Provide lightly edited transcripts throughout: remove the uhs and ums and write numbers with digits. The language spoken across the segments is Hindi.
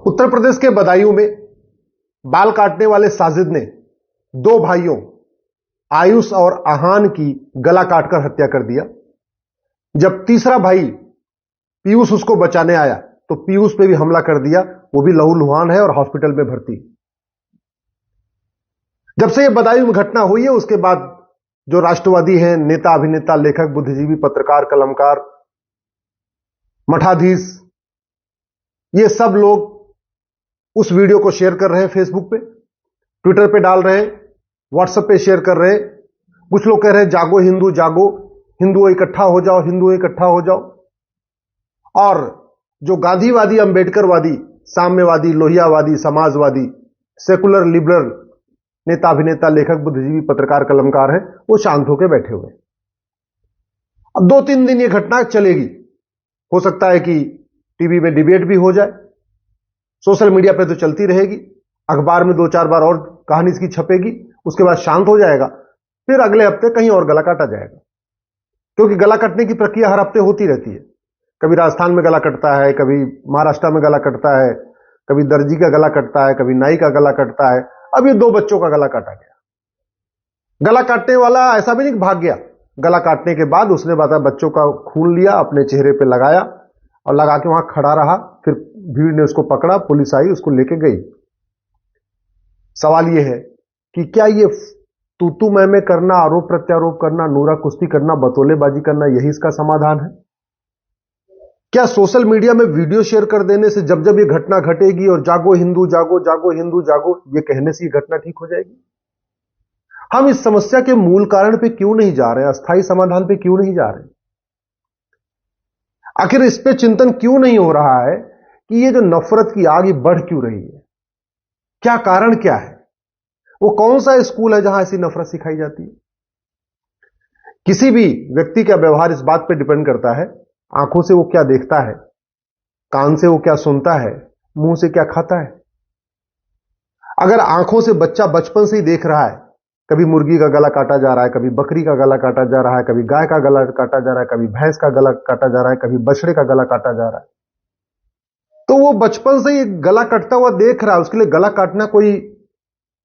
उत्तर प्रदेश के बदायूं में बाल काटने वाले साजिद ने दो भाइयों आयुष और आहान की गला काटकर हत्या कर दिया। जब तीसरा भाई पीयूष उसको बचाने आया तो पीयूष पे भी हमला कर दिया, वो भी लहूलुहान है और हॉस्पिटल में भर्ती। जब से यह बदायूं में घटना हुई है उसके बाद जो राष्ट्रवादी हैं, नेता, अभिनेता, लेखक, बुद्धिजीवी, पत्रकार, कलमकार, मठाधीश, ये सब लोग उस वीडियो को शेयर कर रहे हैं, फेसबुक पे, ट्विटर पे डाल रहे हैं, व्हाट्सएप पे शेयर कर रहे हैं। कुछ लोग कह रहे हैं जागो हिंदू, जागो हिंदू, इकट्ठा हो जाओ, हिंदू इकट्ठा हो जाओ। और जो गांधीवादी, अंबेडकरवादी, साम्यवादी, लोहियावादी, समाजवादी, सेकुलर, लिबरल नेता, अभिनेता, लेखक, बुद्धिजीवी, पत्रकार, कलमकार हैं, वो शांत होकर बैठे हुए। अब 2-3 दिन ये घटना चलेगी। हो सकता है कि टीवी में डिबेट भी हो जाए, सोशल मीडिया पे तो चलती रहेगी, अखबार में 2-4 बार और कहानी इसकी छपेगी, उसके बाद शांत हो जाएगा, फिर अगले हफ्ते कहीं और गला काटा जाएगा। क्योंकि गला कटने की प्रक्रिया हर हफ्ते होती रहती है। कभी राजस्थान में गला कटता है, कभी महाराष्ट्र में गला कटता है, कभी दर्जी का गला कटता है, कभी नाई का गला कटता है। अब ये 2 बच्चों का गला काटा गया। गला काटने वाला ऐसा भी नहीं भाग गया, गला काटने के बाद उसने बच्चों का खून लिया, अपने चेहरे पे लगाया और लगा के वहां खड़ा रहा। फिर भीड़ ने उसको पकड़ा, पुलिस आई, उसको लेके गई। सवाल यह है कि क्या ये तू मैं करना, आरोप प्रत्यारोप करना, नूरा कुश्ती करना, बतौलेबाजी करना, यही इसका समाधान है? क्या सोशल मीडिया में वीडियो शेयर कर देने से जब जब ये घटना घटेगी और जागो हिंदू, जागो, जागो हिंदू, जागो, ये कहने से ये घटना ठीक हो जाएगी? हम इस समस्या के मूल कारण पे क्यों नहीं जा रहे, अस्थायी समाधान पे क्यों नहीं जा रहे? आखिर इस पे चिंतन क्यों नहीं हो रहा है कि ये जो नफरत की आग ये बढ़ क्यों रही है? क्या कारण क्या है? वो कौन सा स्कूल है जहां ऐसी नफरत सिखाई जाती है? किसी भी व्यक्ति का व्यवहार इस बात पर डिपेंड करता है, आंखों से वो क्या देखता है, कान से वो क्या सुनता है, मुंह से क्या खाता है। अगर आंखों से बच्चा बचपन से ही देख रहा है, कभी मुर्गी का गला काटा जा रहा है, कभी बकरी का गला काटा जा रहा है, कभी गाय का गला काटा जा रहा है, कभी भैंस का गला काटा जा रहा है, कभी बछड़े का गला काटा जा रहा है, तो वो बचपन से ही गला कटता हुआ देख रहा है। उसके लिए गला काटना कोई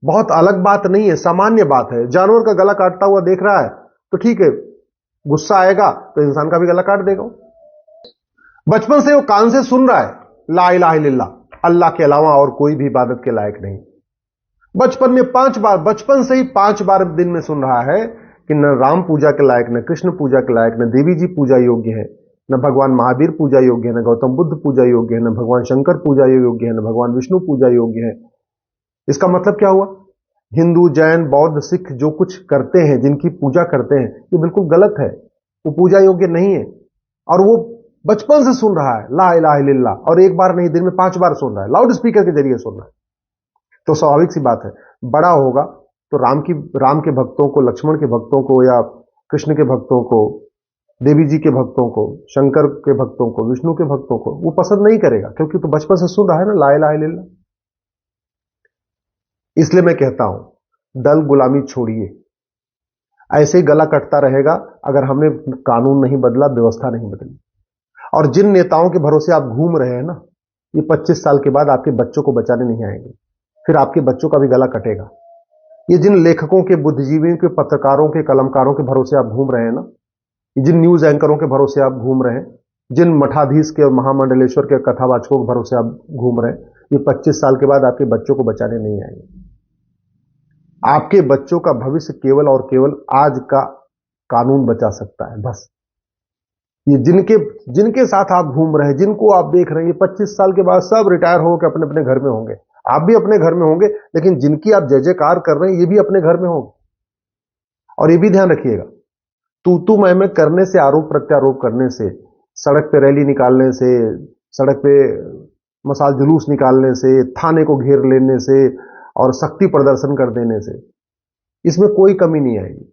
बहुत अलग बात नहीं है, सामान्य बात है। जानवर का गला काटता हुआ देख रहा है तो ठीक है, गुस्सा आएगा तो इंसान का भी गला काट देगा। बचपन से वो कान से सुन रहा है, ला इलाहा इल्लल्लाह, अल्लाह के अलावा और कोई भी इबादत के लायक नहीं। बचपन में 5 बार, बचपन से ही 5 बार दिन में सुन रहा है कि न राम पूजा के लायक, न कृष्ण पूजा के लायक, न देवी जी पूजा योग्य है, न भगवान महावीर पूजा योग्य है, न गौतम बुद्ध पूजा योग्य है, न भगवान शंकर पूजा योग्य है, न भगवान विष्णु पूजा योग्य है। इसका मतलब क्या हुआ? हिंदू, जैन, बौद्ध, सिख जो कुछ करते हैं, जिनकी पूजा करते हैं, ये बिल्कुल गलत है, वो पूजा योग्य नहीं है। और वो बचपन से सुन रहा है ला इलाहा इल्लल्लाह, और एक बार नहीं, दिन में 5 बार सुन रहा है, लाउड स्पीकर के जरिए सुन रहा है। तो स्वाभाविक सी बात है, बड़ा होगा तो राम के भक्तों को, लक्ष्मण के भक्तों को, या कृष्ण के भक्तों को, देवी जी के भक्तों को, शंकर के भक्तों को, विष्णु के भक्तों को वो पसंद नहीं करेगा, क्योंकि तो बचपन से सुन रहा है ना ला इलाहा इल्लल्लाह। इसलिए मैं कहता हूं, दल गुलामी छोड़िए। ऐसे ही गला कटता रहेगा अगर हमने कानून नहीं बदला, व्यवस्था नहीं बदली। और जिन नेताओं के भरोसे आप घूम रहे हैं ना, ये 25 साल के बाद आपके बच्चों को बचाने नहीं आएंगे, फिर आपके बच्चों का भी गला कटेगा। ये जिन लेखकों के, बुद्धिजीवियों के, पत्रकारों के, कलमकारों के भरोसे आप घूम रहे हैं ना, जिन न्यूज एंकरों के भरोसे आप घूम रहे हैं, जिन मठाधीश के और महामंडलेश्वर के कथावाचकों के भरोसे आप घूम रहे हैं, ये 25 साल के बाद आपके बच्चों को बचाने नहीं आएंगे। आपके बच्चों का भविष्य केवल और केवल आज का कानून बचा सकता है, बस। ये जिनके साथ आप घूम रहे हैं, जिनको आप देख रहे हैं, ये 25 साल के बाद सब रिटायर होकर अपने अपने घर में होंगे। आप भी अपने घर में होंगे, लेकिन जिनकी आप जय जयकार कर रहे हैं, ये भी अपने घर में होंगे। और ये भी ध्यान रखिएगा, तू मैं करने से, आरोप प्रत्यारोप करने से, सड़क पे रैली निकालने से, सड़क पे मसाल जुलूस निकालने से, थाने को घेर लेने से और शक्ति प्रदर्शन कर देने से इसमें कोई कमी नहीं आएगी।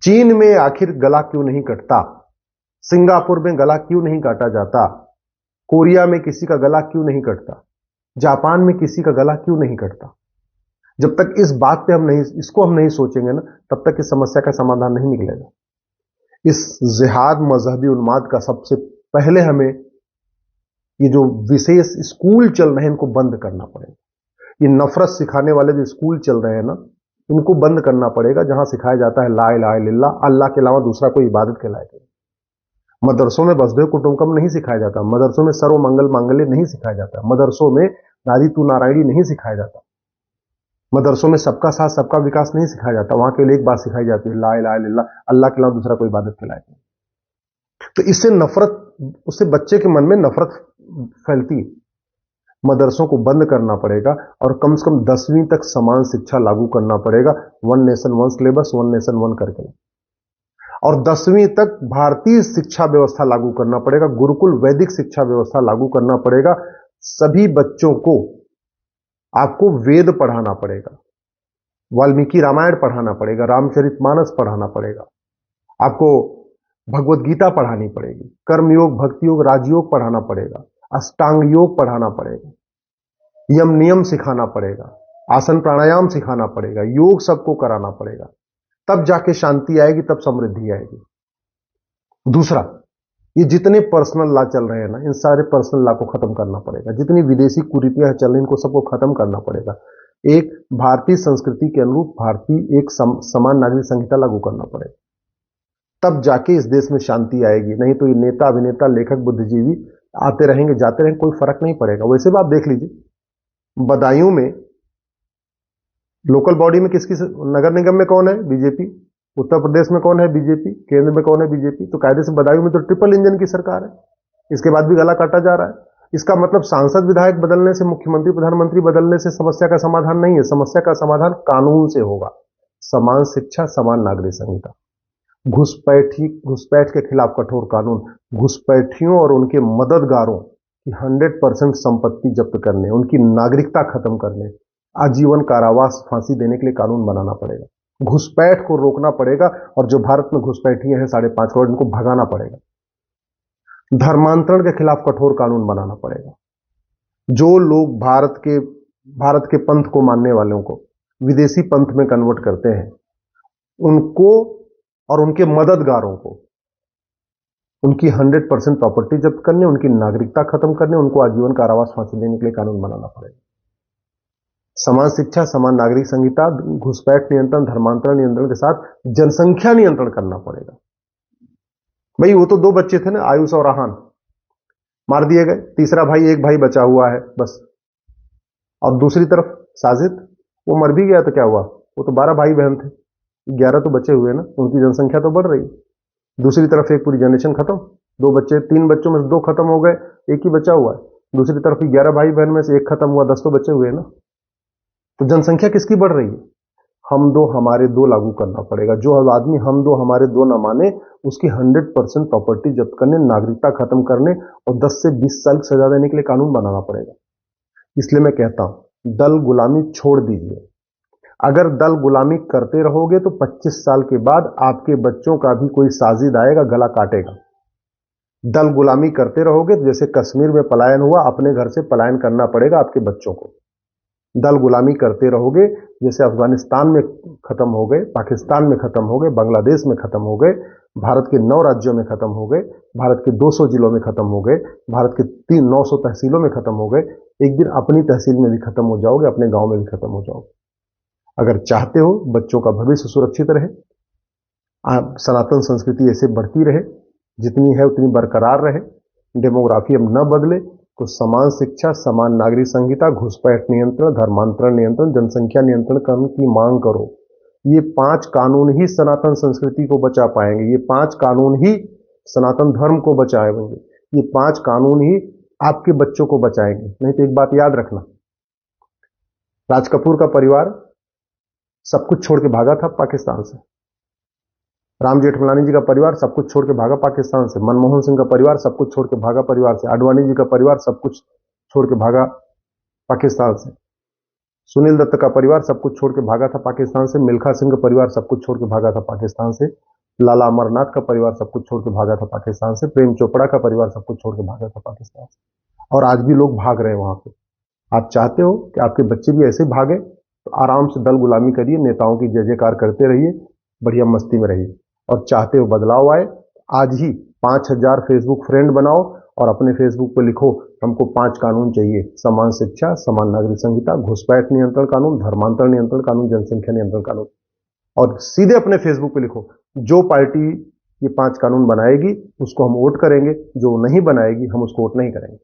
चीन में आखिर गला क्यों नहीं कटता? सिंगापुर में गला क्यों नहीं काटा जाता? कोरिया में किसी का गला क्यों नहीं कटता? जापान में किसी का गला क्यों नहीं कटता? जब तक इस बात पे इसको हम नहीं सोचेंगे ना, तब तक इस समस्या का समाधान नहीं निकलेगा। इस जिहाद, मजहबी उन्माद का सबसे पहले हमें ये जो विशेष स्कूल चल रहे हैं इनको बंद करना पड़ेगा। ये नफरत सिखाने वाले जो स्कूल चल रहे हैं ना, इनको बंद करना पड़ेगा, जहां सिखाया जाता है ला इलाहा इल्लल्लाह, अल्लाह के अलावा दूसरा कोई इबादत के लायक नहीं। मदरसों में वसुधैव कुटुंबकम नहीं सिखाया जाता, मदरसों में सर्व मंगल मांगल्य नहीं सिखाया जाता, मदरसों में नारी तू नारायणी नहीं सिखाया जाता, मदरसों में सबका साथ सबका विकास नहीं सिखाया जाता। वहां केवल एक बात सिखाई जाती है, ला इलाहा इल्लल्लाह, अल्लाह के अलावा दूसरा कोई इबादत के लायक नहीं। तो इससे नफरत, उससे बच्चे के मन में नफरत फैलती है। मदरसों को बंद करना पड़ेगा और कम से कम 10वीं तक समान शिक्षा लागू करना पड़ेगा, one nation one syllabus, one nation one करके। और 10वीं तक भारतीय शिक्षा व्यवस्था लागू करना पड़ेगा, गुरुकुल वैदिक शिक्षा व्यवस्था लागू करना पड़ेगा। सभी बच्चों को आपको वेद पढ़ाना पड़ेगा, वाल्मीकि रामायण पढ़ाना पड़ेगा, रामचरितमानस पढ़ाना पड़ेगा, आपको भगवत गीता पढ़ानी पड़ेगी, कर्मयोग, भक्ति योग, राजयोग पढ़ाना पड़ेगा, अष्टांग योग पढ़ाना पड़ेगा, यम नियम सिखाना पड़ेगा, आसन प्राणायाम सिखाना पड़ेगा, योग सबको कराना पड़ेगा। तब जाके शांति आएगी, तब समृद्धि आएगी। दूसरा, ये जितने पर्सनल लॉ चल रहे हैं ना, इन सारे पर्सनल लॉ को खत्म करना पड़ेगा। जितनी विदेशी कुरीतियां चल रही इनको सबको खत्म करना पड़ेगा। एक भारतीय संस्कृति के अनुरूप भारतीय एक समान नागरिक संहिता लागू करना पड़ेगा, तब जाके इस देश में शांति आएगी। नहीं तो ये नेता, अभिनेता, लेखक, बुद्धिजीवी आते रहेंगे, जाते रहेंगे, कोई फर्क नहीं पड़ेगा। वैसे भी आप देख लीजिए, बदायूं में लोकल बॉडी में किसकी, नगर निगम में कौन है? बीजेपी। उत्तर प्रदेश में कौन है? बीजेपी। केंद्र में कौन है? बीजेपी। तो कायदे से बदायूं में तो ट्रिपल इंजन की सरकार है, इसके बाद भी गला काटा जा रहा है। इसका मतलब सांसद विधायक बदलने से, मुख्यमंत्री प्रधानमंत्री बदलने से समस्या का समाधान नहीं है। समस्या का समाधान कानून से होगा। समान शिक्षा, समान नागरिक संहिता, घुसपैठ के खिलाफ कठोर कानून, घुसपैठियों और उनके मददगारों की 100% संपत्ति जब्त करने, उनकी नागरिकता खत्म करने, आजीवन कारावास, फांसी देने के लिए कानून बनाना पड़ेगा। घुसपैठ को रोकना पड़ेगा और जो भारत में घुसपैठिए हैं 5.5 करोड़, इनको भगाना पड़ेगा। धर्मांतरण के खिलाफ कठोर कानून बनाना पड़ेगा। जो लोग भारत के पंथ को मानने वालों को विदेशी पंथ में कन्वर्ट करते हैं, उनको और उनके मददगारों को उनकी 100% प्रॉपर्टी जब्त करने, उनकी नागरिकता खत्म करने, उनको आजीवन कारावास, फांसी देने के लिए कानून बनाना पड़ेगा। समान शिक्षा, समान नागरिक संहिता, घुसपैठ नियंत्रण, धर्मांतरण नियंत्रण के साथ जनसंख्या नियंत्रण करना पड़ेगा। भाई वो तो 2 बच्चे थे ना, आयुष और आहान, मार दिए गए। तीसरा भाई, एक भाई बचा हुआ है बस। और दूसरी तरफ साजिद, वो मर भी गया तो क्या हुआ? वो तो 12 भाई बहन थे, 11 तो बचे हुए ना, उनकी जनसंख्या तो बढ़ रही। दूसरी तरफ एक पूरी जनरेशन खत्म, 2 बच्चे, 3 बच्चों में से 2 खत्म हो गए, एक ही बचा हुआ है। दूसरी तरफ 11 भाई बहन में से एक खत्म हुआ, 10 तो बचे हुए ना। तो जनसंख्या किसकी बढ़ रही है? हम दो हमारे दो लागू करना पड़ेगा। जो आदमी हम दो हमारे दो न माने, उसकी 100% प्रॉपर्टी जब्त करने, नागरिकता खत्म करने और 10 से 20 साल की सजा देने के लिए कानून बनाना पड़ेगा। इसलिए मैं कहता हूं, दल गुलामी छोड़ दीजिए। अगर दल गुलामी करते रहोगे तो 25 साल के बाद आपके बच्चों का भी कोई साजिद आएगा, गला काटेगा। दल गुलामी करते रहोगे तो जैसे कश्मीर में पलायन हुआ, अपने घर से पलायन करना पड़ेगा आपके बच्चों को। दल गुलामी करते रहोगे जैसे अफगानिस्तान में खत्म हो गए, पाकिस्तान में खत्म हो गए, बांग्लादेश में खत्म हो गए, भारत के 9 राज्यों में खत्म हो गए, भारत के 200 जिलों में खत्म हो गए, भारत के 900 तहसीलों में खत्म हो गए। एक दिन अपनी तहसील में भी खत्म हो जाओगे, अपने गांव में भी खत्म हो जाओगे। अगर चाहते हो बच्चों का भविष्य सुरक्षित रहे, सनातन संस्कृति ऐसे बढ़ती रहे, जितनी है उतनी बरकरार रहे, डेमोग्राफी अब न बदले, तो समान शिक्षा, समान नागरिक संहिता, घुसपैठ नियंत्रण, धर्मांतरण नियंत्रण, जनसंख्या नियंत्रण करने की मांग करो। ये 5 कानून ही सनातन संस्कृति को बचा पाएंगे। ये 5 कानून ही सनातन धर्म को बचाएंगे। ये 5 कानून ही आपके बच्चों को बचाएंगे। नहीं तो एक बात याद रखना, राज कपूर का परिवार सब कुछ छोड़ के भागा था पाकिस्तान से, राम जेठमलानी जी का परिवार सब कुछ छोड़ के भागा पाकिस्तान से, मनमोहन सिंह का परिवार सब कुछ छोड़ के भागा परिवार से, आडवाणी जी का परिवार सब कुछ छोड़ के भागा पाकिस्तान से, सुनील दत्त का परिवार सब कुछ छोड़ के भागा था पाकिस्तान से, मिल्खा सिंह का परिवार सब कुछ छोड़ के भागा था पाकिस्तान से, लाला अमरनाथ का परिवार सब कुछ छोड़ के भागा था पाकिस्तान से, प्रेम चोपड़ा का परिवार सब कुछ छोड़ के भागा था पाकिस्तान से, और आज भी लोग भाग रहे हैं वहां पे। आप चाहते हो कि आपके बच्चे भी ऐसे भागे, तो आराम से दल गुलामी करिए, नेताओं की जय जयकार करते रहिए, बढ़िया मस्ती में रहिए। और चाहते हो बदलाव आए, आज ही 5000 फेसबुक फ्रेंड बनाओ और अपने फेसबुक पे लिखो हमको 5 कानून चाहिए, समान शिक्षा, समान नागरिक संहिता, घुसपैठ नियंत्रण कानून, धर्मांतरण नियंत्रण कानून, जनसंख्या नियंत्रण कानून, और सीधे अपने फेसबुक पे लिखो जो पार्टी ये 5 कानून बनाएगी उसको हम वोट करेंगे, जो नहीं बनाएगी हम उसको वोट नहीं करेंगे।